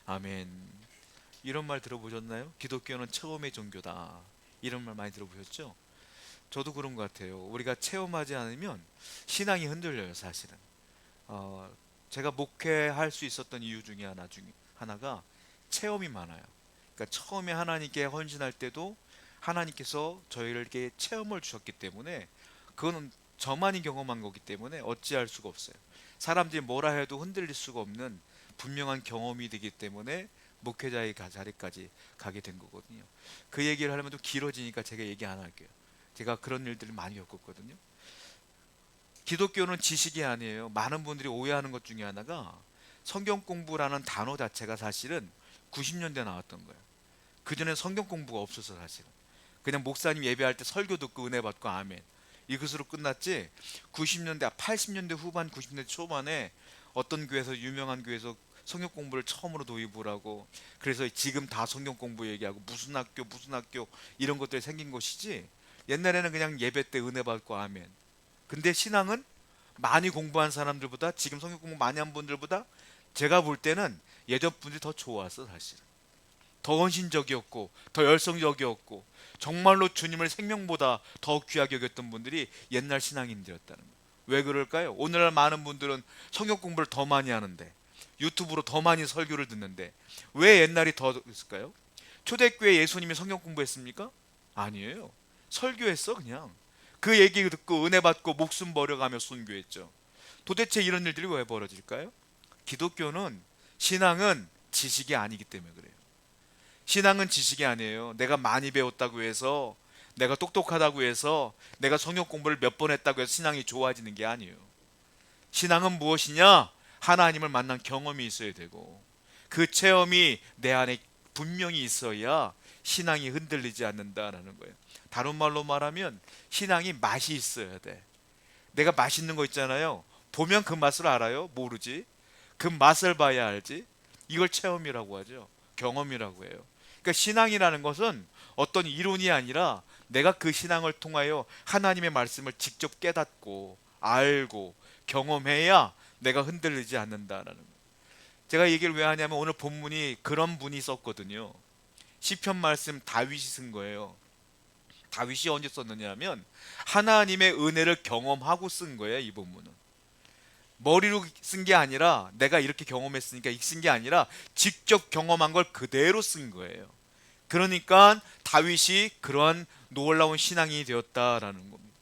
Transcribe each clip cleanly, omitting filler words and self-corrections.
아멘. 이런 말 들어보셨나요? 기독교는 체험의 종교다. 이런 말 많이 들어보셨죠? 저도 그런 것 같아요. 우리가 체험하지 않으면 신앙이 흔들려요, 사실은. 어, 제가 목회할 수 있었던 이유 중에 하나가 체험이 많아요. 그러니까 처음에 하나님께 헌신할 때도 하나님께서 저희에게 체험을 주셨기 때문에 그거는 저만이 경험한 거기 때문에 어찌할 수가 없어요. 사람들이 뭐라 해도 흔들릴 수가 없는 분명한 경험이 되기 때문에 목회자의 자리까지 가게 된 거거든요. 그 얘기를 하려면 좀 길어지니까 제가 얘기 안 할게요. 제가 그런 일들을 많이 겪었거든요. 기독교는 지식이 아니에요. 많은 분들이 오해하는 것 중에 하나가 성경 공부라는 단어 자체가 사실은 90년대 나왔던 거예요. 그전에 성경 공부가 없어서 사실은. 그냥 목사님 예배할 때 설교 듣고 은혜 받고 아멘. 이것으로 끝났지. 90년대, 80년대 후반, 90년대 초반에 어떤 교회에서 유명한 교회에서 성경 공부를 처음으로 도입을 하고 그래서 지금 다 성경 공부 얘기하고 무슨 학교 이런 것들이 생긴 것이지. 옛날에는 그냥 예배 때 은혜 받고 아멘. 근데 신앙은 많이 공부한 사람들보다 지금 성경 공부 많이 한 분들보다 제가 볼 때는 예전 분들이 더 좋았어 사실. 더 헌신적이었고 더 열성적이었고 정말로 주님을 생명보다 더 귀하게 여겼던 분들이 옛날 신앙인들이었다는 거예요. 왜 그럴까요? 오늘날 많은 분들은 성경 공부를 더 많이 하는데 유튜브로 더 많이 설교를 듣는데 왜 옛날이 더 있을까요? 초대교회 예수님이 성경 공부했습니까? 아니에요. 설교했어 그냥. 그 얘기 듣고 은혜 받고 목숨 버려가며 순교했죠. 도대체 이런 일들이 왜 벌어질까요? 기독교는 신앙은 지식이 아니기 때문에 그래요. 신앙은 지식이 아니에요. 내가 많이 배웠다고 해서 내가 똑똑하다고 해서 내가 성경 공부를 몇 번 했다고 해서 신앙이 좋아지는 게 아니에요. 신앙은 무엇이냐? 하나님을 만난 경험이 있어야 되고 그 체험이 내 안에 분명히 있어야 신앙이 흔들리지 않는다라는 거예요. 다른 말로 말하면 신앙이 맛이 있어야 돼. 내가 맛있는 거 있잖아요. 보면 그 맛을 알아요? 모르지. 그 맛을 봐야 알지. 이걸 체험이라고 하죠. 경험이라고 해요. 그러니까 신앙이라는 것은 어떤 이론이 아니라 내가 그 신앙을 통하여 하나님의 말씀을 직접 깨닫고 알고 경험해야 내가 흔들리지 않는다라는 거예요. 제가 얘기를 왜 하냐면 오늘 본문이 그런 분이 썼거든요. 시편 말씀 다윗이 쓴 거예요. 다윗이 언제 썼느냐 하면 하나님의 은혜를 경험하고 쓴 거예요. 이 본문은 머리로 쓴 게 아니라 내가 이렇게 경험했으니까 쓴 게 아니라 직접 경험한 걸 그대로 쓴 거예요. 그러니까 다윗이 그러한 놀라운 신앙이 되었다라는 겁니다.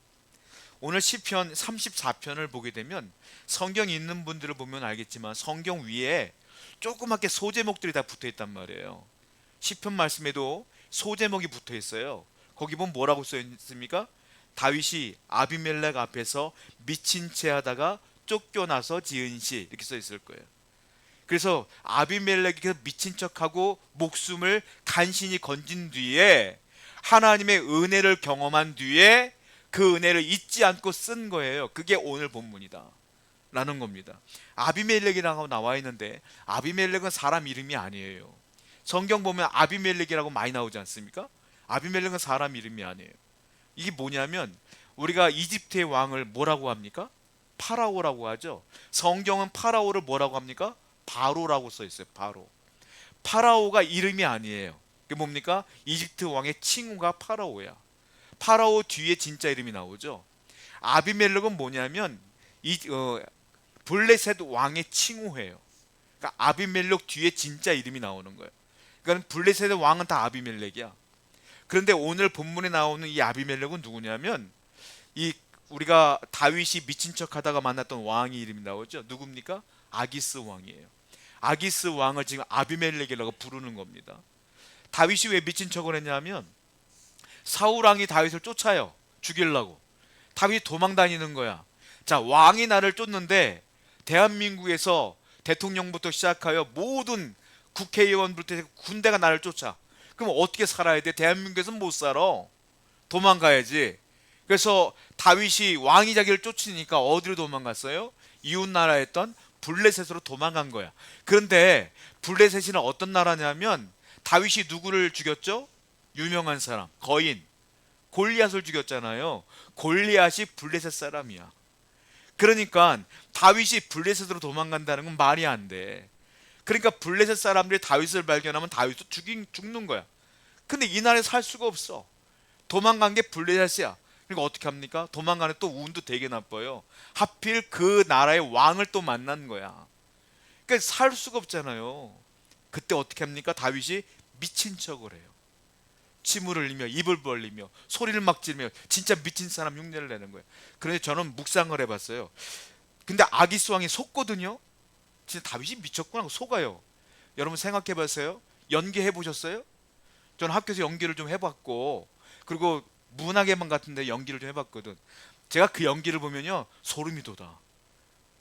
오늘 시편 34편을 보게 되면 성경 있는 분들을 보면 알겠지만 성경 위에 조그맣게 소제목들이 다 붙어 있단 말이에요. 시편 말씀에도 소제목이 붙어 있어요. 거기 보면 뭐라고 써 있습니까? 다윗이 아비멜렉 앞에서 미친 채 하다가 쫓겨나서 지은 시 이렇게 써 있을 거예요. 그래서 아비멜렉이 미친 척하고 목숨을 간신히 건진 뒤에 하나님의 은혜를 경험한 뒤에 그 은혜를 잊지 않고 쓴 거예요. 그게 오늘 본문이다 라는 겁니다. 아비멜렉이라고 나와 있는데 아비멜렉은 사람 이름이 아니에요. 성경 보면 아비멜렉이라고 많이 나오지 않습니까? 아비멜렉은 사람 이름이 아니에요. 이게 뭐냐면 우리가 이집트의 왕을 뭐라고 합니까? 파라오라고 하죠. 성경은 파라오를 뭐라고 합니까? 바로라고 써 있어요. 바로. 파라오가 이름이 아니에요. 그게 뭡니까? 이집트 왕의 칭호가 파라오야. 파라오 뒤에 진짜 이름이 나오죠. 아비멜렉은 뭐냐면 블레셋 왕의 칭호예요. 그러니까 아비멜렉 뒤에 진짜 이름이 나오는 거예요. 그러니까 블레셋의 왕은 다 아비멜렉이야. 그런데 오늘 본문에 나오는 이 아비멜렉은 누구냐면 이 우리가 다윗이 미친 척하다가 만났던 왕의 이름이 나오죠. 누굽니까? 아기스 왕이에요. 아기스 왕을 지금 아비멜렉이라고 부르는 겁니다. 다윗이 왜 미친 척을 했냐면 사울 왕이 다윗을 쫓아요. 죽이려고. 다윗이 도망 다니는 거야. 자, 왕이 나를 쫓는데 대한민국에서 대통령부터 시작하여 모든 국회의원부터 군대가 나를 쫓아. 그럼 어떻게 살아야 돼? 대한민국에서는 못 살아. 도망가야지. 그래서 다윗이 왕이 자기를 쫓으니까 어디로 도망갔어요? 이웃 나라였던 블레셋으로 도망간 거야. 그런데 블레셋이는 어떤 나라냐면 다윗이 누구를 죽였죠? 유명한 사람, 거인 골리앗을 죽였잖아요. 골리앗이 블레셋 사람이야. 그러니까 다윗이 블레셋으로 도망간다는 건 말이 안 돼. 그러니까 블레셋 사람들이 다윗을 발견하면 다윗도 죽는 거야. 근데 이 나라에 살 수가 없어. 도망간 게 블레셋이야. 그러니까 어떻게 합니까? 도망가는 또 운도 되게 나빠요. 하필 그 나라의 왕을 또 만난 거야. 그러니까 살 수가 없잖아요. 그때 어떻게 합니까? 다윗이 미친 척을 해요. 침을 흘리며 입을 벌리며 소리를 막 지르며 진짜 미친 사람 흉내를 내는 거예요. 그런데 저는 묵상을 해봤어요. 근데 아기스 왕이 속거든요. 진짜 다윗이 미쳤구나 속아요. 여러분 생각해봤어요? 연기해 보셨어요? 저는 학교에서 연기를 좀 해봤고, 그리고 문학에만 같은데 연기를 좀 해봤거든. 제가 그 연기를 보면요 소름이 돋아.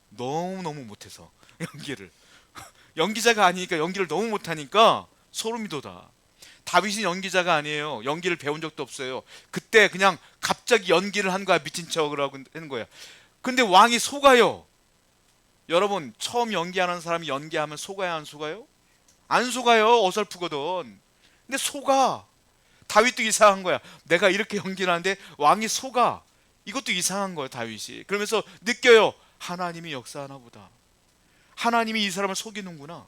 너무너무 못해서 연기를 연기자가 아니니까 연기를 너무 못하니까 소름이 돋아. 다윗은 연기자가 아니에요. 연기를 배운 적도 없어요. 그때 그냥 갑자기 연기를 한 거야. 미친 척을 하고 하는 거야. 근데 왕이 속아요. 여러분 처음 연기하는 사람이 연기하면 속아야 안 속아요? 안 속아요. 어설프거든. 근데 속아. 다윗도 이상한 거야. 내가 이렇게 연기를 하는데 왕이 속아. 이것도 이상한 거야 다윗이. 그러면서 느껴요. 하나님이 역사하나 보다. 하나님이 이 사람을 속이는구나.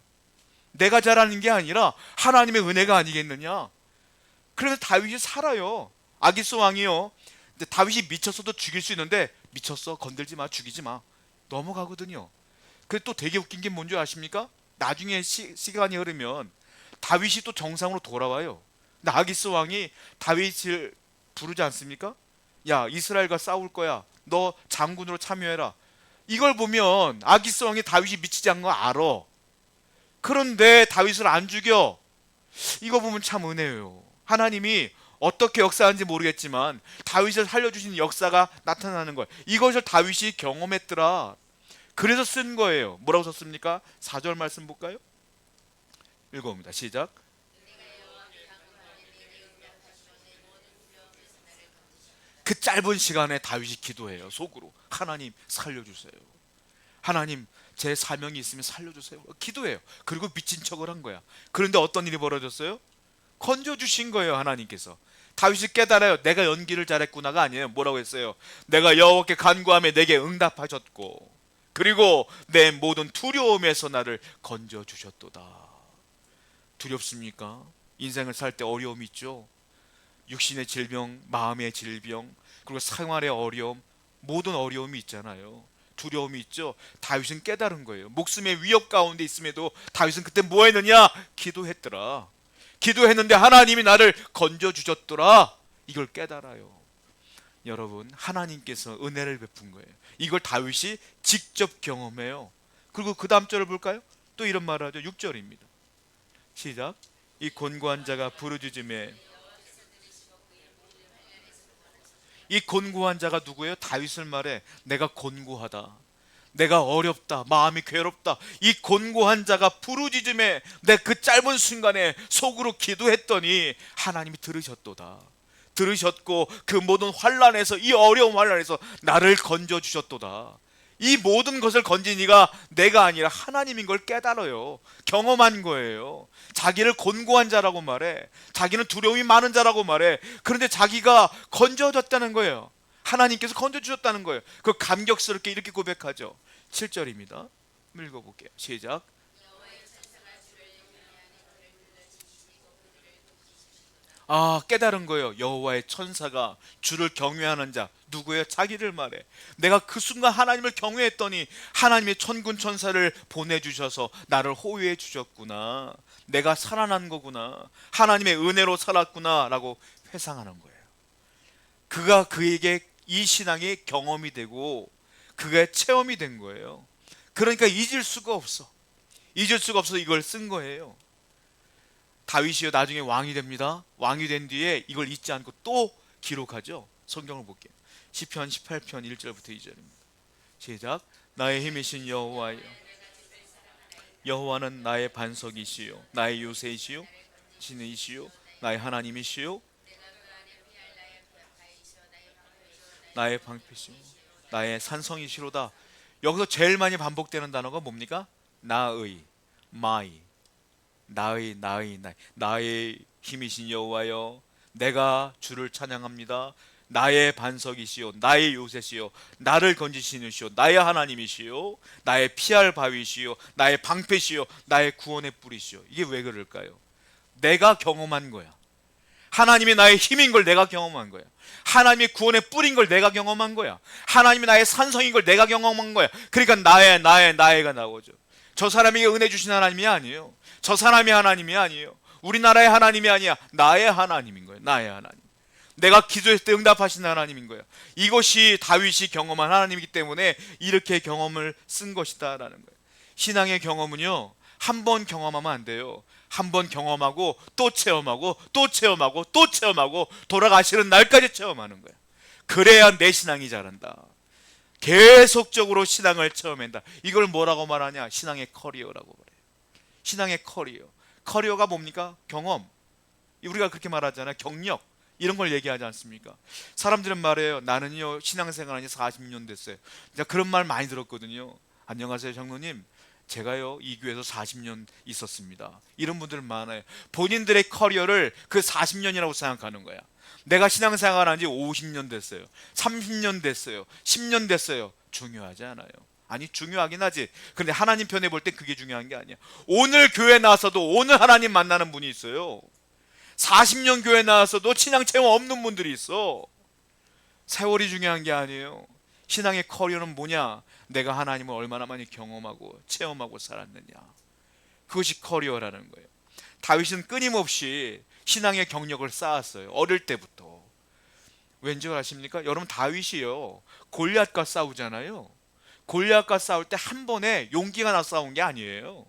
내가 잘하는 게 아니라 하나님의 은혜가 아니겠느냐. 그래서 다윗이 살아요. 아기스 왕이요. 근데 다윗이 미쳤어도 죽일 수 있는데 미쳤어 건들지 마 죽이지 마 넘어가거든요. 그게 또 되게 웃긴 게 뭔지 아십니까? 나중에 시간이 흐르면 다윗이 또 정상으로 돌아와요. 근데 아기스 왕이 다윗을 부르지 않습니까? 야 이스라엘과 싸울 거야. 너 장군으로 참여해라. 이걸 보면 아기스 왕이 다윗이 미치지 않은 거 알아. 그런데 다윗을 안 죽여. 이거 보면 참 은혜예요. 하나님이 어떻게 역사하는지 모르겠지만 다윗을 살려주신 역사가 나타나는 거예요. 이것을 다윗이 경험했더라. 그래서 쓴 거예요. 뭐라고 썼습니까? 4절 말씀 볼까요? 읽어봅니다. 시작. 그 짧은 시간에 다윗이 기도해요. 속으로 하나님 살려주세요. 하나님 제 사명이 있으면 살려주세요. 기도해요. 그리고 미친 척을 한 거야. 그런데 어떤 일이 벌어졌어요? 건져주신 거예요. 하나님께서. 다윗이 깨달아요. 내가 연기를 잘했구나가 아니에요. 뭐라고 했어요? 내가 여호와께 간구하며 내게 응답하셨고 그리고 내 모든 두려움에서 나를 건져주셨도다. 두렵습니까? 인생을 살 때 어려움이 있죠. 육신의 질병, 마음의 질병, 그리고 생활의 어려움, 모든 어려움이 있잖아요. 두려움이 있죠. 다윗은 깨달은 거예요. 목숨의 위협 가운데 있음에도 다윗은 그때 뭐 했느냐? 기도했더라. 기도했는데 하나님이 나를 건져주셨더라. 이걸 깨달아요. 여러분 하나님께서 은혜를 베푼 거예요. 이걸 다윗이 직접 경험해요. 그리고 그 다음 절을 볼까요? 또 이런 말을 하죠. 6절입니다. 시작. 이 곤고한 자가 부르짖음에. 이 곤고한 자가 누구예요? 다윗을 말해. 내가 곤고하다. 내가 어렵다. 마음이 괴롭다. 이 곤고한 자가 부르짖음에 내 그 짧은 순간에 속으로 기도했더니 하나님이 들으셨도다. 들으셨고 그 모든 환난에서 이 어려운 환난에서 나를 건져 주셨도다. 이 모든 것을 건진 이가 내가 아니라 하나님인 걸 깨달아요. 경험한 거예요. 자기를 곤고한 자라고 말해. 자기는 두려움이 많은 자라고 말해. 그런데 자기가 건져졌다는 거예요. 하나님께서 건져주셨다는 거예요. 그 감격스럽게 이렇게 고백하죠. 7절입니다. 읽어볼게요. 시작. 깨달은 거예요. 여호와의 천사가 주를 경외하는 자 누구예요? 자기를 말해. 내가 그 순간 하나님을 경외했더니 하나님의 천군 천사를 보내주셔서 나를 호위해 주셨구나. 내가 살아난 거구나. 하나님의 은혜로 살았구나 라고 회상하는 거예요. 그가 그에게 이 신앙이 경험이 되고 그게 체험이 된 거예요. 그러니까 잊을 수가 없어. 잊을 수가 없어서 이걸 쓴 거예요. 다윗이요 나중에 왕이 됩니다. 왕이 된 뒤에 이걸 잊지 않고 또 기록하죠. 성경을 볼게요. 시편 18편 1절부터 2절입니다. 시작. 나의 힘이신 여호와여, 여호와는 나의 반석이시요 나의 요새이시요 진이시요 나의 하나님이시요 나의 방패시요 나의 산성이시로다. 여기서 제일 많이 반복되는 단어가 뭡니까? 나의, my, 나의 힘이신 여호와여, 내가 주를 찬양합니다. 나의 반석이시요 나의 요새시요 나를 건지시는 시요 나의 하나님이시요 나의 피할 바위시요 나의 방패시요 나의 구원의 뿌리시요. 이게 왜 그럴까요? 내가 경험한 거야. 하나님이 나의 힘인 걸 내가 경험한 거야. 하나님이 구원의 뿌린 걸 내가 경험한 거야. 하나님이 나의 산성인 걸 내가 경험한 거야. 그러니까 나의가 나오죠. 저 사람에게 은혜 주신 하나님이 아니에요. 저 사람이 하나님이 아니에요. 우리나라의 하나님이 아니야. 나의 하나님인 거예요. 나의 하나님. 내가 기도했을 때 응답하신 하나님인 거예요. 이것이 다윗이 경험한 하나님이기 때문에 이렇게 경험을 쓴 것이다 라는 거예요. 신앙의 경험은요, 한 번 경험하면 안 돼요. 한 번 경험하고 또 체험하고 또 체험하고 또 체험하고 돌아가시는 날까지 체험하는 거예요. 그래야 내 신앙이 자란다. 계속적으로 신앙을 체험한다. 이걸 뭐라고 말하냐? 신앙의 커리어라고 말해요. 신앙의 커리어. 커리어가 뭡니까? 경험. 우리가 그렇게 말하잖아요. 경력. 이런 걸 얘기하지 않습니까? 사람들은 말해요. 나는요 신앙생활 한지 40년 됐어요. 진짜 그런 말 많이 들었거든요. 안녕하세요 장로님, 제가요 이 교회에서 40년 있었습니다. 이런 분들 많아요. 본인들의 커리어를 그 40년이라고 생각하는 거야. 내가 신앙생활 한지 50년 됐어요, 30년 됐어요, 10년 됐어요. 중요하지 않아요. 아니 중요하긴 하지. 근데 하나님 편에 볼 때 그게 중요한 게 아니야. 오늘 교회 나와서도 오늘 하나님 만나는 분이 있어요. 40년 교회 나와서도 신앙 체험 없는 분들이 있어. 세월이 중요한 게 아니에요. 신앙의 커리어는 뭐냐? 내가 하나님을 얼마나 많이 경험하고 체험하고 살았느냐. 그것이 커리어라는 거예요. 다윗은 끊임없이 신앙의 경력을 쌓았어요. 어릴 때부터. 왠지 아십니까? 여러분 다윗이요 골리앗과 싸우잖아요. 골리앗과 싸울 때 한 번에 용기가 나 싸운 게 아니에요.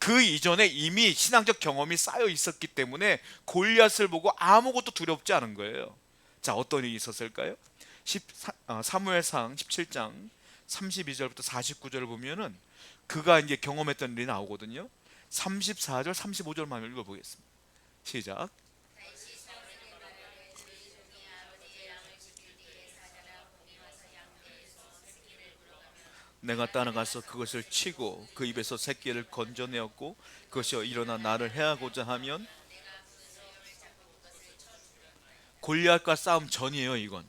그 이전에 이미 신앙적 경험이 쌓여 있었기 때문에 골리앗을 보고 아무것도 두렵지 않은 거예요. 자, 어떤 일이 있었을까요? 사무엘상 17장 32절부터 49절을 보면은 그가 이제 경험했던 일이 나오거든요. 34절 35절만 읽어보겠습니다. 시작. 내가 따라가서 그것을 치고 그 입에서 새끼를 건져내었고 그것이 일어나 나를 해하고자 하면, 골리앗과 싸움 전이에요. 이건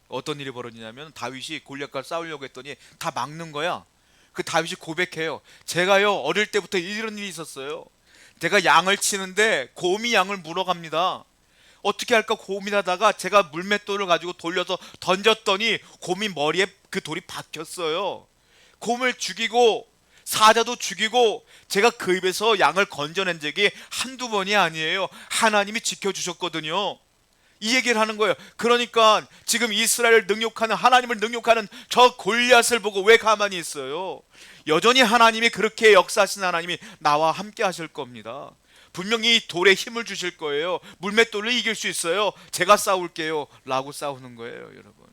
어떤 일이 벌어지냐면 다윗이 골리앗과 싸우려고 했더니 다 막는 거야. 그 다윗이 고백해요. 제가요 어릴 때부터 이런 일이 있었어요. 제가 양을 치는데 곰이 양을 물어갑니다. 어떻게 할까 고민하다가 제가 물맷돌을 가지고 돌려서 던졌더니 곰이 머리에 그 돌이 박혔어요. 곰을 죽이고 사자도 죽이고 제가 그 입에서 양을 건져낸 적이 한두 번이 아니에요. 하나님이 지켜주셨거든요. 이 얘기를 하는 거예요. 그러니까 지금 이스라엘을 능욕하는, 하나님을 능욕하는 저 골리앗을 보고 왜 가만히 있어요? 여전히 하나님이 그렇게 역사하신 하나님이 나와 함께 하실 겁니다. 분명히 이 돌에 힘을 주실 거예요. 물맷돌을 이길 수 있어요. 제가 싸울게요 라고 싸우는 거예요. 여러분,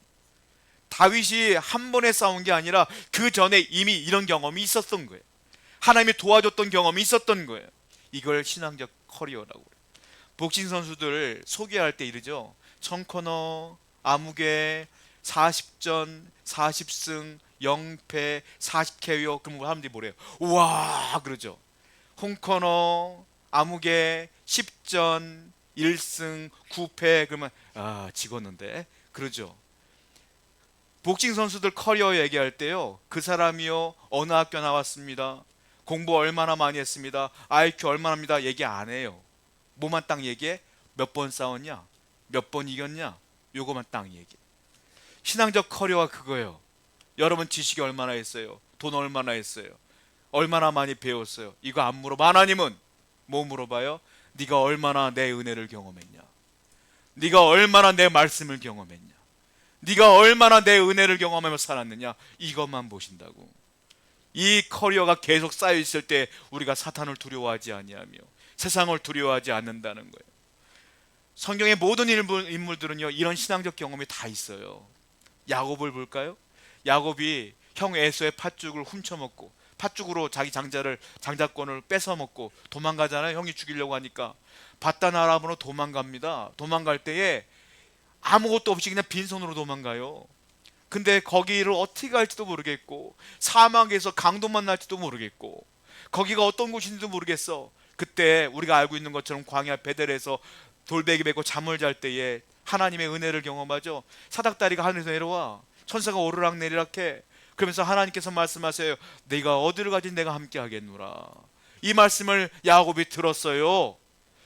다윗이 한 번에 싸운 게 아니라 그 전에 이미 이런 경험이 있었던 거예요. 하나님이 도와줬던 경험이 있었던 거예요. 이걸 신앙적 커리어라고 그래요. 복싱 선수들 소개할 때 이러죠. 청코너, 아무개, 40전, 40승, 0패, 40KO. 그럼 사람들이 뭐래요? 우와 그러죠. 홍코너, 아무개, 10전, 1승, 9패. 그러면 아 찍었는데 그러죠. 복싱 선수들 커리어 얘기할 때요, 그 사람이요 어느 학교 나왔습니다, 공부 얼마나 많이 했습니다, IQ 얼마나입니다 얘기 안 해요. 뭐만 딱 얘기해? 몇 번 싸웠냐, 몇 번 이겼냐, 요거만 딱 얘기해. 신앙적 커리어가 그거예요. 여러분 지식이 얼마나 했어요, 돈 얼마나 했어요, 얼마나 많이 배웠어요, 이거 안 물어봐. 하나님은 뭐 물어봐요? 네가 얼마나 내 은혜를 경험했냐, 네가 얼마나 내 말씀을 경험했냐, 네가 얼마나 내 은혜를 경험하며 살았느냐, 이것만 보신다고. 이 커리어가 계속 쌓여 있을 때 우리가 사탄을 두려워하지 아니하며 세상을 두려워하지 않는다는 거예요. 성경의 모든 인물들은요 이런 신앙적 경험이 다 있어요. 야곱을 볼까요? 야곱이 형 에서의 팥죽을 훔쳐먹고 팥죽으로 자기 장자권을 뺏어먹고 도망가잖아요. 형이 죽이려고 하니까 바단 아람으로 도망갑니다. 도망갈 때에 아무것도 없이 그냥 빈손으로 도망가요. 근데 거기를 어떻게 갈지도 모르겠고 사막에서 강도 만날지도 모르겠고 거기가 어떤 곳인지도 모르겠어. 그때 우리가 알고 있는 것처럼 광야 베델에서 돌베개 메고 잠을 잘 때에 하나님의 은혜를 경험하죠. 사닥다리가 하늘에서 내려와 천사가 오르락 내리락 해. 그러면서 하나님께서 말씀하세요. 네가 어디를 가든 내가 함께 하겠노라. 이 말씀을 야곱이 들었어요.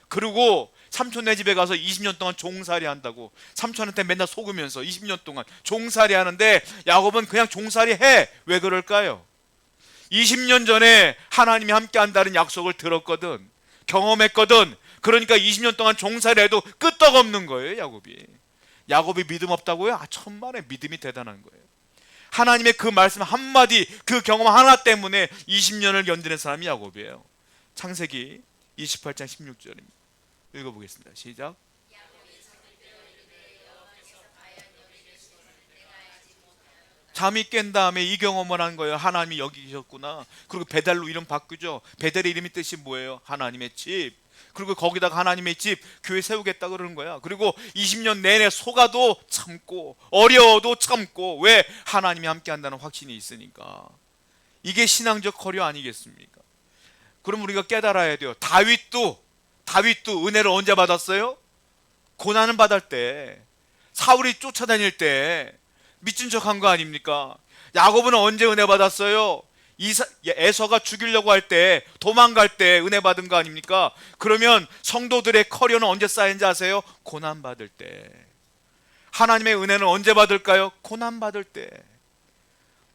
그리고 삼촌네 집에 가서 20년 동안 종살이 한다고, 삼촌한테 맨날 속으면서 20년 동안 종살이 하는데 야곱은 그냥 종살이 해. 왜 그럴까요? 20년 전에 하나님이 함께 한다는 약속을 들었거든, 경험했거든. 그러니까 20년 동안 종살이 해도 끄떡없는 거예요. 야곱이 믿음 없다고요? 천만에 믿음이 대단한 거예요. 하나님의 그 말씀 한마디, 그 경험 하나 때문에 20년을 견디는 사람이 야곱이에요. 창세기 28장 16절입니다. 읽어보겠습니다. 시작. 잠이 깬 다음에 이 경험을 한 거예요. 하나님이 여기 계셨구나. 그리고 베델로 이름 바꾸죠. 베델의 이름이 뜻이 뭐예요? 하나님의 집. 그리고 거기다가 하나님의 집, 교회 세우겠다 그러는 거야. 그리고 20년 내내 속아도 참고 어려워도 참고. 왜? 하나님이 함께 한다는 확신이 있으니까. 이게 신앙적 커리어 아니겠습니까? 그럼 우리가 깨달아야 돼요. 다윗도 은혜를 언제 받았어요? 고난을 받을 때, 사울이 쫓아다닐 때 미친 척한 거 아닙니까? 야곱은 언제 은혜 받았어요? 에서가 죽이려고 할 때, 도망갈 때 은혜 받은 거 아닙니까? 그러면 성도들의 커리어는 언제 쌓인지 아세요? 고난 받을 때. 하나님의 은혜는 언제 받을까요? 고난 받을 때.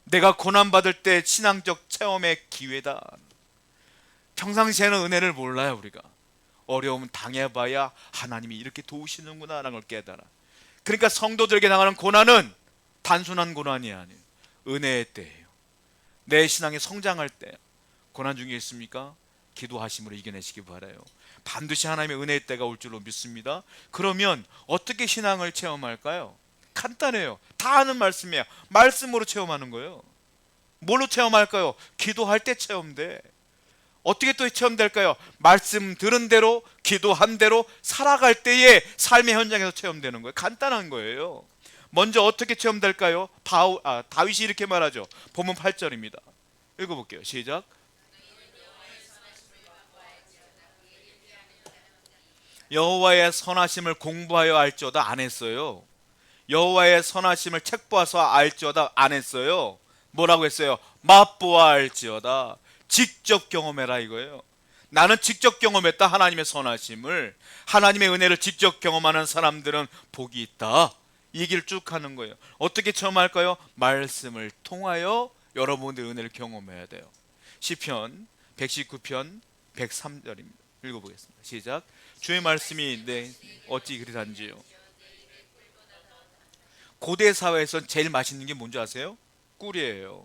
내가 고난 받을 때 신앙적 체험의 기회다. 평상시에는 은혜를 몰라요. 우리가 어려움 당해봐야 하나님이 이렇게 도우시는구나 라는 걸 깨달아. 그러니까 성도들에게 당하는 고난은 단순한 고난이 아니에요. 은혜의 때예요. 내 신앙이 성장할 때. 고난 중에 있습니까? 기도하심으로 이겨내시기 바라요. 반드시 하나님의 은혜의 때가 올 줄로 믿습니다. 그러면 어떻게 신앙을 체험할까요? 간단해요. 다 아는 말씀이에요. 말씀으로 체험하는 거예요. 뭘로 체험할까요? 기도할 때 체험돼. 어떻게 또 체험될까요? 말씀 들은 대로, 기도한 대로 살아갈 때의 삶의 현장에서 체험되는 거예요. 간단한 거예요. 먼저 어떻게 체험될까요? 다윗이 이렇게 말하죠. 본문 8절입니다. 읽어볼게요. 시작. 여호와의 선하심을 공부하여 알지어다 안 했어요. 여호와의 선하심을 책 보아서 알지어다 안 했어요. 뭐라고 했어요? 맛보아 알지어다. 직접 경험해라 이거예요. 나는 직접 경험했다. 하나님의 선하심을, 하나님의 은혜를 직접 경험하는 사람들은 복이 있다. 이 얘기를 쭉 하는 거예요. 어떻게 체험할까요? 말씀을 통하여 여러분들의 은혜를 경험해야 돼요. 시편 119편 103절입니다. 읽어보겠습니다. 시작. 주의 말씀이 어찌 그리 단지요. 고대 사회에선 제일 맛있는 게 뭔지 아세요? 꿀이에요.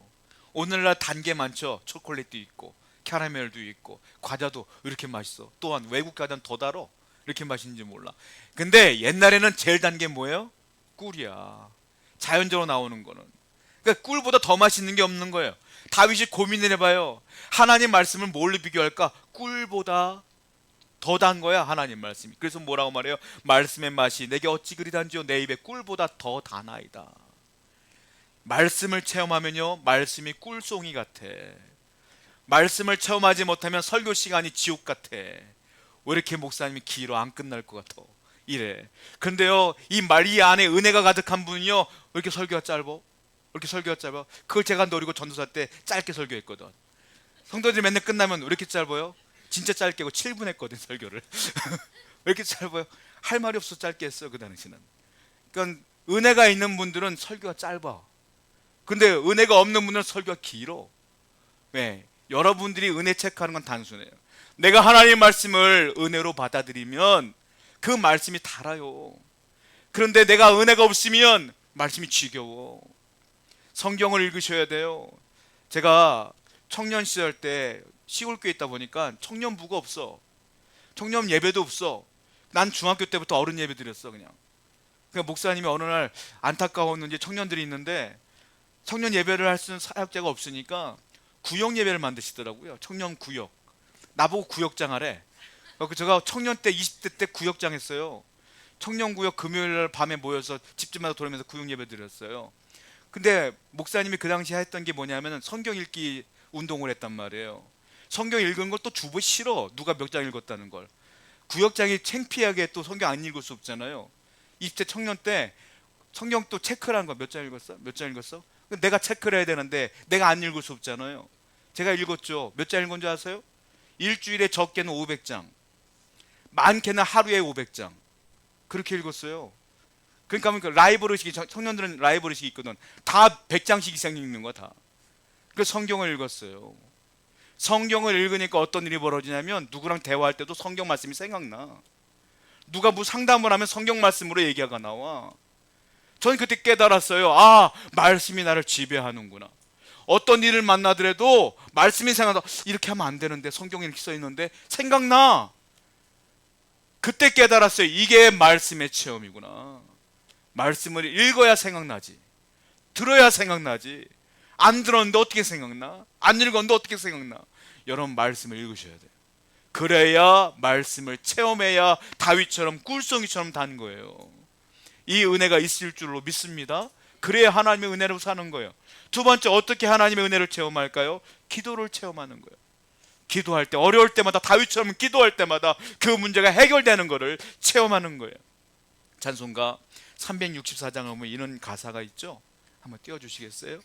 오늘날 단 게 많죠. 초콜릿도 있고 캐러멜도 있고 과자도 이렇게 맛있어. 또한 외국 과자는 더 달어. 이렇게 맛있는지 몰라. 근데 옛날에는 제일 단 게 뭐예요? 꿀이야. 자연적으로 나오는 거는. 그러니까 꿀보다 더 맛있는 게 없는 거예요. 다윗이 고민을 해봐요. 하나님 말씀을 뭘로 비교할까? 꿀보다 더 단 거야 하나님 말씀이. 그래서 뭐라고 말해요? 말씀의 맛이 내게 어찌 그리 단지요 내 입에 꿀보다 더 다나이다. 말씀을 체험하면요, 말씀이 꿀송이 같아. 말씀을 체험하지 못하면 설교 시간이 지옥 같아. 왜 이렇게 목사님이 길어 안 끝날 것 같아 이래. 근데요, 이 안에 은혜가 가득한 분이요, 왜 이렇게 설교가 짧어? 그걸 제가 노리고 전도사 때 짧게 설교했거든. 성도들이 맨날 끝나면 왜 이렇게 짧아요? 진짜 짧게 하고 7분 했거든 설교를. 왜 이렇게 짧아요? 할 말이 없어 짧게 했어요 그 당시는. 그러니까 은혜가 있는 분들은 설교가 짧아. 근데 은혜가 없는 분들은 설교가 길어. 왜? 여러분들이 은혜 체크하는 건 단순해요. 내가 하나님의 말씀을 은혜로 받아들이면 그 말씀이 달아요. 그런데 내가 은혜가 없으면 말씀이 지겨워. 성경을 읽으셔야 돼요. 제가 청년 시절 때 시골교회 있다 보니까 청년부가 없어. 청년 예배도 없어. 난 중학교 때부터 어른 예배 드렸어 그냥. 그러니까 목사님이 어느 날 안타까웠는지 청년들이 있는데 청년 예배를 할 수 있는 사역자가 없으니까 구역 예배를 만드시더라고요. 청년 구역. 나보고 구역장 하래. 제가 청년 때 20대 때 구역장 했어요. 청년 구역 금요일 밤에 모여서 집집마다 돌면서 구역 예배 드렸어요. 근데 목사님이 그 당시에 했던 게 뭐냐면 성경 읽기 운동을 했단 말이에요. 성경 읽은 걸 또 주보 싫어. 누가 몇 장 읽었다는 걸. 구역장이 창피하게 또 성경 안 읽을 수 없잖아요. 20대 청년 때 성경 또 체크라는 거 몇 장 읽었어? 몇 장 읽었어? 내가 체크를 해야 되는데 내가 안 읽을 수 없잖아요. 제가 읽었죠. 몇 장 읽은 줄 아세요? 일주일에 적게는 500장, 많게는 하루에 500장. 그렇게 읽었어요. 그러니까 라이브러식이, 청년들은 라이브러식이 있거든. 다 100장씩 이상 읽는 거야 다. 그 성경을 읽었어요. 성경을 읽으니까 어떤 일이 벌어지냐면 누구랑 대화할 때도 성경 말씀이 생각나. 누가 뭐 상담을 하면 성경 말씀으로 얘기가 나와. 전 그때 깨달았어요. 아, 말씀이 나를 지배하는구나. 어떤 일을 만나더라도 말씀이 생각나. 이렇게 하면 안 되는데 성경에 이렇게 써 있는데 생각나. 그때 깨달았어요. 이게 말씀의 체험이구나. 말씀을 읽어야 생각나지. 들어야 생각나지. 안 들었는데 어떻게 생각나? 안 읽었는데 어떻게 생각나? 여러분, 말씀을 읽으셔야 돼요. 그래야 말씀을 체험해야 다윗처럼 꿀송이처럼 단 거예요. 이 은혜가 있을 줄로 믿습니다. 그래야 하나님의 은혜로 사는 거예요. 두 번째, 어떻게 하나님의 은혜를 체험할까요? 기도를 체험하는 거예요. 기도할 때, 어려울 때마다, 다윗처럼 기도할 때마다 그 문제가 해결되는 것을 체험하는 거예요. 찬송가 364장을 보면 이런 가사가 있죠. 한번 띄워주시겠어요?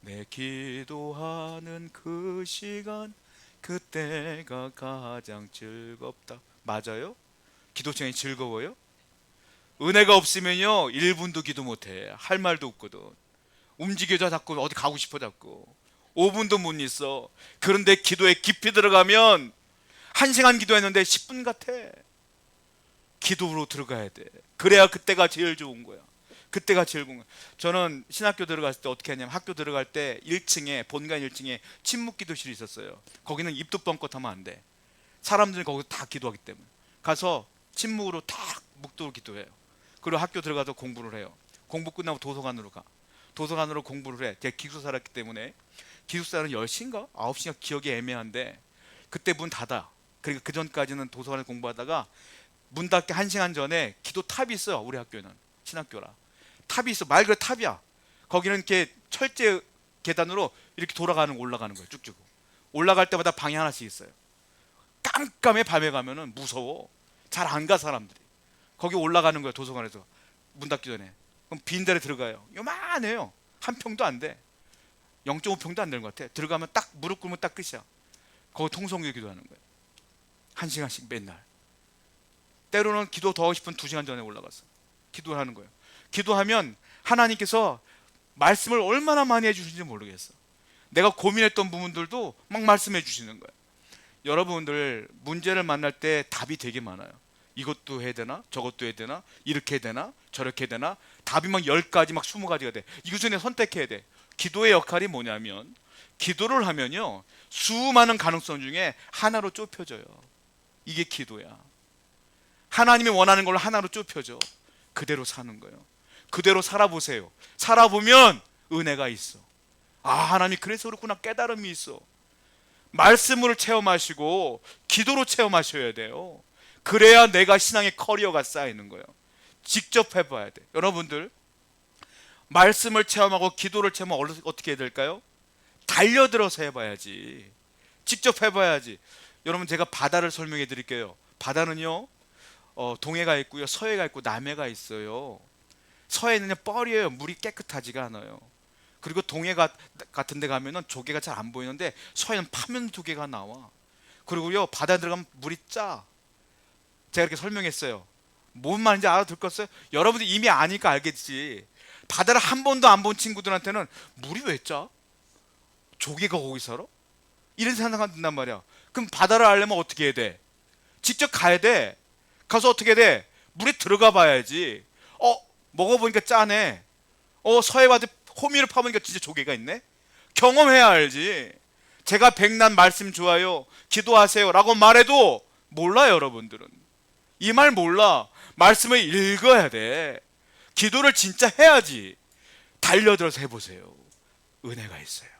내 기도하는 그 시간, 그때가 가장 즐겁다. 맞아요? 기도 시간이 즐거워요? 은혜가 없으면요 1분도 기도 못해. 할 말도 없거든. 움직여져 자꾸, 어디 가고 싶어 자꾸. 5분도 못 있어. 그런데 기도에 깊이 들어가면 1시간 기도했는데 10분 같아. 기도로 들어가야 돼. 그래야 그때가 제일 좋은 거야. 그때가 제일 좋은 거야. 저는 신학교 들어갔을 때 어떻게 하냐면, 학교 들어갈 때 1층에, 본관 1층에 침묵 기도실이 있었어요. 거기는 입도 뻥끗하면 안 돼. 사람들이 거기서 다 기도하기 때문에. 가서 침묵으로 딱 묵도로 기도해요. 그리고 학교 들어가서 공부를 해요. 공부 끝나고 도서관으로 가. 도서관으로 공부를 해. 제가 기숙사 살았기 때문에. 기숙사는 10시인가? 9시인가 기억이 애매한데 그때 문 닫아. 그러니까 그 전까지는 도서관에 공부하다가 문 닫기 1시간 전에 기도 탑이 있어요. 우리 학교는 신학교라 탑이 있어. 말 그대로 탑이야. 거기는 이렇게 철제 계단으로 이렇게 돌아가는, 올라가는 거예요. 쭉쭉 올라갈 때마다 방이 하나씩 있어요. 깜깜해. 밤에 가면은 무서워. 잘 안 가 사람들이. 거기 올라가는 거예요. 도서관에서 문 닫기 전에. 그럼 빈자리에 들어가요. 요만해요. 한 평도 안 돼. 0.5평도 안 되는 것 같아. 들어가면 딱 무릎 꿇으면 딱 끝이야. 거기 통성기도 기도하는 거예요. 1시간씩 맨날. 때로는 기도 더 하고 싶은 2시간 전에 올라가서 기도를 하는 거예요. 기도하면 하나님께서 말씀을 얼마나 많이 해주시는지 모르겠어. 내가 고민했던 부분들도 막 말씀해 주시는 거예요. 여러분들 문제를 만날 때 답이 되게 많아요. 이것도 해야 되나? 저것도 해야 되나? 이렇게 해야 되나? 저렇게 해야 되나? 답이 막 10가지 막 20가지가 돼. 이것을 내가 선택해야 돼. 기도의 역할이 뭐냐면, 기도를 하면요 수많은 가능성 중에 하나로 좁혀져요. 이게 기도야. 하나님이 원하는 걸 하나로 좁혀져. 그대로 사는 거예요. 그대로 살아보세요. 살아보면 은혜가 있어. 아, 하나님이 그래서 그렇구나. 깨달음이 있어. 말씀으로 체험하시고 기도로 체험하셔야 돼요. 그래야 내가 신앙의 커리어가 쌓이는 거예요. 직접 해봐야 돼. 여러분들, 말씀을 체험하고 기도를 체험하면 어떻게 해야 될까요? 달려들어서 해봐야지. 직접 해봐야지. 여러분, 제가 바다를 설명해 드릴게요. 바다는요 동해가 있고요, 서해가 있고 남해가 있어요. 서해는 뻘이에요. 물이 깨끗하지가 않아요. 그리고 동해 같은 데 가면은 조개가 잘 안 보이는데 서해는 파면 조개가 나와. 그리고요 바다에 들어가면 물이 짜. 제가 이렇게 설명했어요. 뭔 말인지 알아듣겠어요? 여러분들 이미 아니까 알겠지. 바다를 한 번도 안 본 친구들한테는 물이 왜 짜? 조개가 거기 살아? 이런 생각이 든단 말이야. 그럼 바다를 알려면 어떻게 해야 돼? 직접 가야 돼. 가서 어떻게 해야 돼? 물에 들어가 봐야지. 먹어보니까 짜네. 서해 바다 호미를 파보니까 진짜 조개가 있네. 경험해야 알지. 제가 백난 말씀 좋아요, 기도하세요 라고 말해도 몰라요. 여러분들은 이 말 몰라. 말씀을 읽어야 돼. 기도를 진짜 해야지. 달려들어서 해보세요. 은혜가 있어요.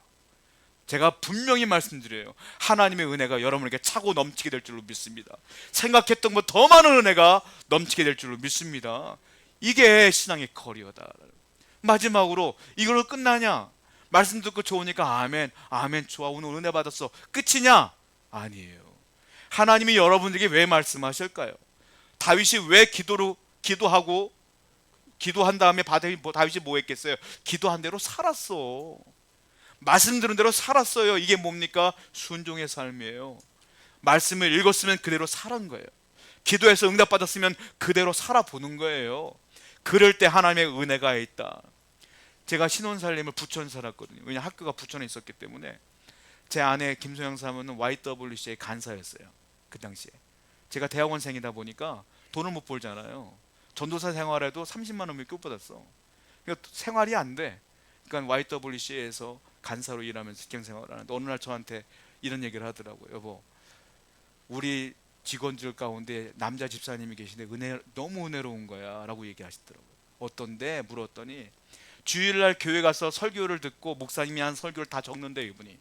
제가 분명히 말씀드려요. 하나님의 은혜가 여러분에게 차고 넘치게 될 줄로 믿습니다. 생각했던 것 더 많은 은혜가 넘치게 될 줄로 믿습니다. 이게 신앙의 커리어다. 마지막으로 이걸로 끝나냐? 말씀 듣고 좋으니까 아멘, 아멘, 좋아, 오늘 은혜 받았어, 끝이냐? 아니에요. 하나님이 여러분들에게 왜 말씀하실까요? 다윗이 왜 기도하고 기도한 다음에 다윗이 뭐 했겠어요? 기도한 대로 살았어. 말씀 들은 대로 살았어요. 이게 뭡니까? 순종의 삶이에요. 말씀을 읽었으면 그대로 살은 거예요. 기도해서 응답받았으면 그대로 살아보는 거예요. 그럴 때 하나님의 은혜가 있다. 제가 신혼살림을 부천 살았거든요. 왜냐하면 학교가 부천에 있었기 때문에. 제 아내 김소영 사모는 YWCA의 간사였어요. 그 당시에. 제가 대학원생이다 보니까 돈을 못 벌잖아요. 전도사 생활에도 30만 원밖에 못 받았어. 그러니까 생활이 안 돼. 그러니까 YWCA에서 간사로 일하면서 직장 생활을 하는데 어느 날 저한테 이런 얘기를 하더라고요. 여보, 우리 직원들 가운데 남자 집사님이 계신데 너무 은혜로운 거야 라고 얘기하시더라고요. 어떤데? 물었더니 주일날 교회 가서 설교를 듣고 목사님이 한 설교를 다 적는데, 이분이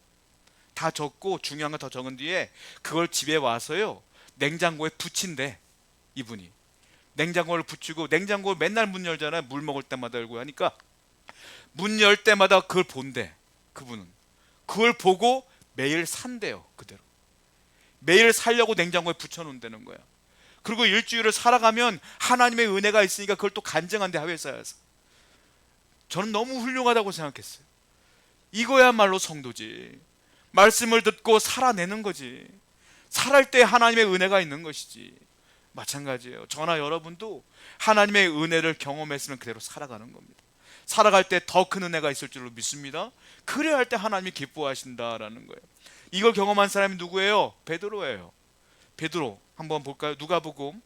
다 적고 중요한 거 더 적은 뒤에 그걸 집에 와서요 냉장고에 붙인대. 이분이 냉장고를 붙이고, 냉장고 맨날 문 열잖아요. 물 먹을 때마다 열고 하니까 문 열 때마다 그걸 본대. 그분은 그걸 보고 매일 산대요. 그대로 매일 살려고 냉장고에 붙여놓는다는 거야. 그리고 일주일을 살아가면 하나님의 은혜가 있으니까 그걸 또 간증한대, 회사에서. 저는 너무 훌륭하다고 생각했어요. 이거야말로 성도지. 말씀을 듣고 살아내는 거지. 살할 때 하나님의 은혜가 있는 것이지. 마찬가지예요. 저나 여러분도 하나님의 은혜를 경험했으면 그대로 살아가는 겁니다. 살아갈 때 더 큰 은혜가 있을 줄로 믿습니다. 그래야 할 때 하나님이 기뻐하신다라는 거예요. 이걸 경험한 사람이 누구예요? 베드로예요. 베드로 한번 볼까요? 누가복음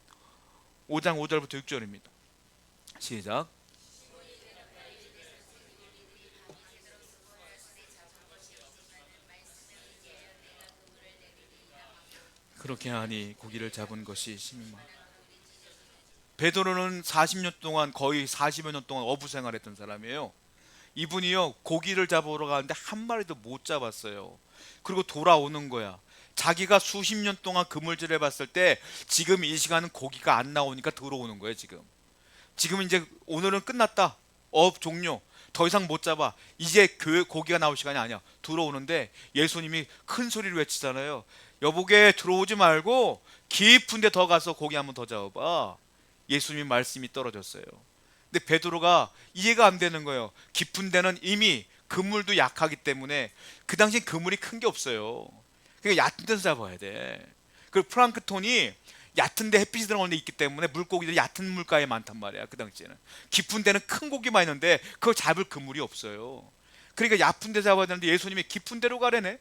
5장 5절부터 6절입니다. 시작. 그렇게 하니 고기를 잡은 것이 심히 많아. 베드로는 40년 동안, 거의 40여 년 동안 어부 생활했던 사람이에요. 이분이요 고기를 잡으러 가는데 한 마리도 못 잡았어요. 그리고 돌아오는 거야. 자기가 수십 년 동안 그물질 해봤을 때 지금 이 시간은 고기가 안 나오니까 들어오는 거예요. 지금은 이제 오늘은 끝났다, 업 종료, 더 이상 못 잡아, 이제 교회 고기가 나올 시간이 아니야. 들어오는데 예수님이 큰 소리를 외치잖아요. 여보게, 들어오지 말고 깊은 데 더 가서 고기 한번 더 잡아봐. 예수님 말씀이 떨어졌어요. 근데 베드로가 이해가 안 되는 거예요. 깊은 데는 이미 그물도 약하기 때문에, 그 당시엔 그물이 큰 게 없어요. 그러니까 얕은 데서 잡아야 돼. 그리고 플랑크톤이 얕은 데, 햇빛이 들어오는 데 있기 때문에 물고기들이 얕은 물가에 많단 말이야. 그 당시에는 깊은 데는 큰 고기만 있는데 그걸 잡을 그물이 없어요. 그러니까 얕은 데 잡아야 되는데 예수님이 깊은 데로 가래네.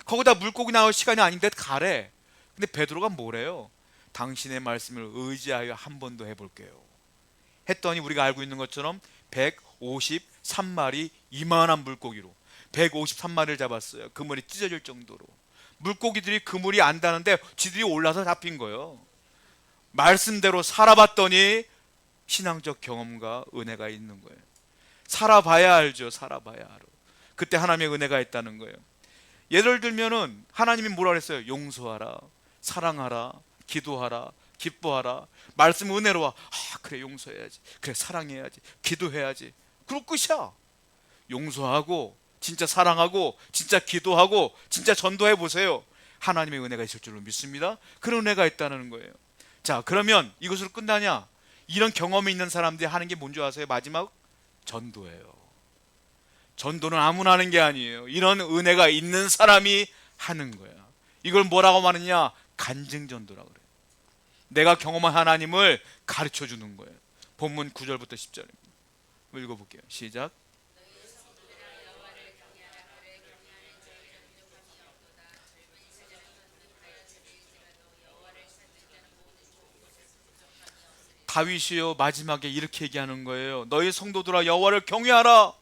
거기다 물고기 나올 시간이 아닌데 가래. 근데 베드로가 뭐래요? 당신의 말씀을 의지하여 한 번 더 해볼게요 했더니, 우리가 알고 있는 것처럼 153마리, 이만한 물고기로 153마리를 잡았어요. 그물이 찢어질 정도로. 물고기들이 그물이 안다는데 지들이 올라서 잡힌 거예요. 말씀대로 살아봤더니 신앙적 경험과 은혜가 있는 거예요. 살아봐야 알죠. 살아봐야 알아. 그때 하나님의 은혜가 있다는 거예요. 예를 들면은 하나님이 뭐라 그랬어요? 용서하라, 사랑하라, 기도하라, 기뻐하라. 말씀 은혜로워. 그래, 용서해야지, 그래, 사랑해야지, 기도해야지. 그리고 끝이야. 용서하고 진짜 사랑하고 진짜 기도하고 진짜 전도해 보세요. 하나님의 은혜가 있을 줄로 믿습니다. 그런 은혜가 있다는 거예요. 자, 그러면 이것으로 끝나냐? 이런 경험이 있는 사람들이 하는 게 뭔지 아세요? 마지막 전도예요. 전도는 아무나 하는 게 아니에요. 이런 은혜가 있는 사람이 하는 거야. 이걸 뭐라고 말하느냐? 간증전도라고 그래요. 내가 경험한 하나님을 가르쳐 주는 거예요. 본문 9절부터 10절입니다. 읽어볼게요. 시작. 다윗이요 마지막에 이렇게 얘기하는 거예요. 너희 성도들아, 여호와를 경외하라.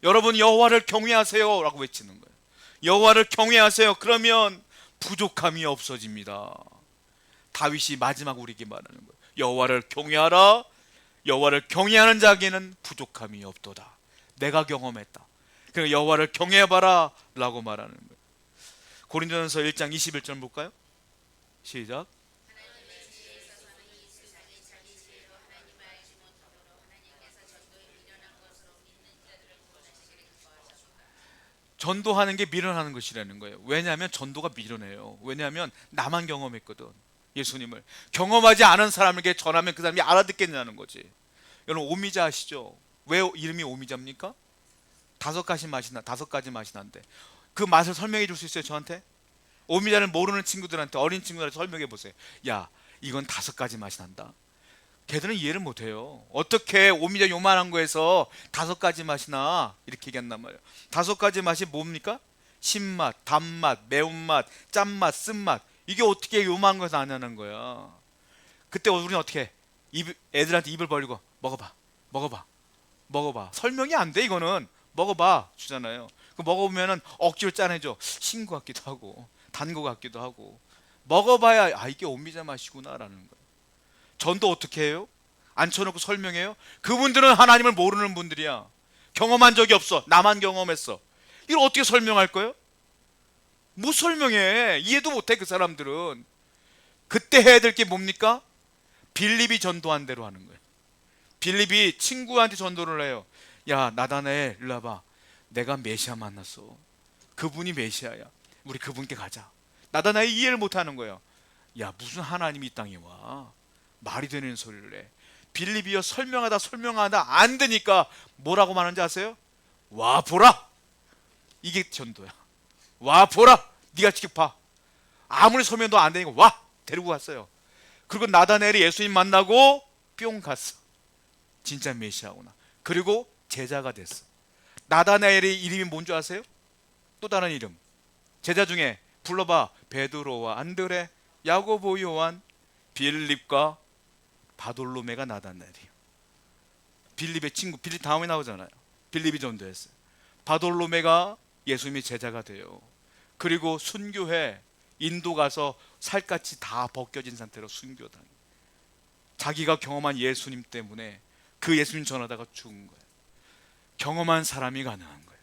여러분, 여호와를 경외하세요 라고 외치는 거예요. 여호와를 경외하세요. 그러면 부족함이 없어집니다. 다윗이 마지막 우리에게 말하는 거예요. 여호와를 경외하라. 여호와를 경외하는 자에게는 부족함이 없도다. 내가 경험했다. 그러니까 여호와를 경외해봐라 라고 말하는 거예요. 고린도전서 1장 21절 볼까요? 시작. 전도하는 게 미련하는 것이라는 거예요. 왜냐하면 전도가 미련해요. 왜냐하면 나만 경험했거든. 예수님을 경험하지 않은 사람에게 전하면 그 사람이 알아듣겠냐는 거지. 여러분 오미자 아시죠? 왜 이름이 오미자입니까? 다섯 가지 맛이 난대. 그 맛을 설명해 줄 수 있어요, 저한테? 오미자를 모르는 친구들한테, 어린 친구들한테 설명해 보세요. 야, 이건 다섯 가지 맛이 난다. 걔들은 이해를 못 해요. 어떻게 오미자 요만한 거에서 다섯 가지 맛이 나? 이렇게 얘기한단 말이에요. 다섯 가지 맛이 뭡니까? 신맛, 단맛, 매운맛, 짠맛, 쓴맛. 이게 어떻게 요만한 거에서 나냐는 거야. 그때 우리는 어떻게 해? 애들한테 입을 벌리고 먹어봐, 먹어봐, 먹어봐. 설명이 안 돼, 이거는. 먹어봐 주잖아요. 그 먹어보면은 억지로 짜내줘. 신 것 같기도 하고 단 것 같기도 하고. 먹어봐야 아, 이게 오미자 맛이구나라는 거예요. 전도 어떻게 해요? 앉혀놓고 설명해요? 그분들은 하나님을 모르는 분들이야. 경험한 적이 없어. 나만 경험했어. 이걸 어떻게 설명할 거예요? 못 설명해. 이해도 못해, 그 사람들은. 그때 해야 될 게 뭡니까? 빌립이 전도한 대로 하는 거예요. 빌립이 친구한테 전도를 해요. 야, 나다나엘 일로 와봐. 내가 메시아 만났어. 그분이 메시아야. 우리 그분께 가자. 나다나엘 이해를 못하는 거예요. 야, 무슨 하나님이 이 땅에 와. 말이 되는 소리를 해. 빌립이여 설명하다 설명하다 안 되니까 뭐라고 말하는지 아세요? 와 보라. 이게 전도야. 와 보라. 네가 직접 봐. 아무리 설명도 안 되니까 와 데리고 갔어요. 그리고 나다나엘이 예수님 만나고 뿅 갔어. 진짜 메시아구나. 그리고 제자가 됐어. 나다나엘의 이름이 뭔지 아세요? 또 다른 이름. 제자 중에 불러봐. 베드로와 안드레, 야고보, 요한, 빌립과 바돌로메가 나다나엘이에요. 빌립의 친구. 빌립 다음에 나오잖아요. 빌립이 전도했어요. 바돌로메가 예수님의 제자가 돼요. 그리고 순교해. 인도 가서 살갗이 다 벗겨진 상태로 순교당. 자기가 경험한 예수님 때문에 그 예수님 전하다가 죽은 거예요. 경험한 사람이 가능한 거예요.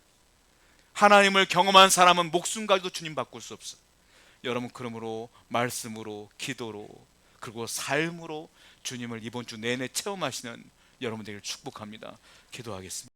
하나님을 경험한 사람은 목숨 가지고 주님 바꿀 수 없어요. 여러분, 그러므로 말씀으로, 기도로, 그리고 삶으로 주님을 이번 주 내내 체험하시는 여러분 되기를 축복합니다. 기도하겠습니다.